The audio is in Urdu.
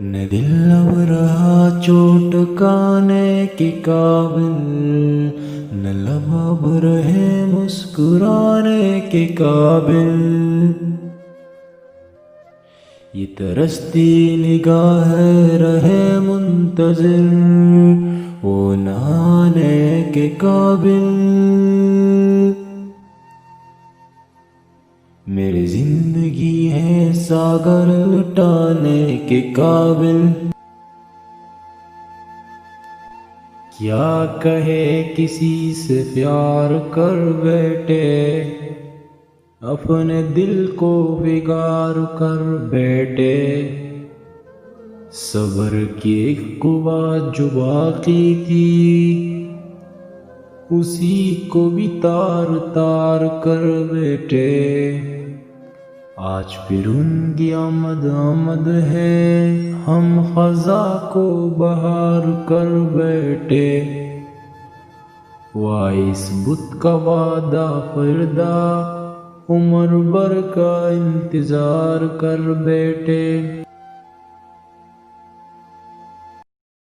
نہ دل اب رہا چوٹ کانے کے قابل، نہ لب اب رہے مسکرانے کے قابل۔ یہ ترستی نگاہ رہے منتظر وہ نہ آنے کے قابل۔ میری زندگی ہے ساگر لٹانے کے قابل۔ کیا کہے کسی سے پیار کر بیٹھے، اپنے دل کو بگاڑ کر بیٹھے۔ صبر کی ایک قوت جو باقی تھی، اسی کو بھی تار تار کر بیٹھے۔ آج پھر ان کی آمد آمد ہے، ہم خزاں کو بہار کر بیٹھے۔ وائس بت کا وعدہ فردا عمر بھر کا انتظار کر بیٹھے۔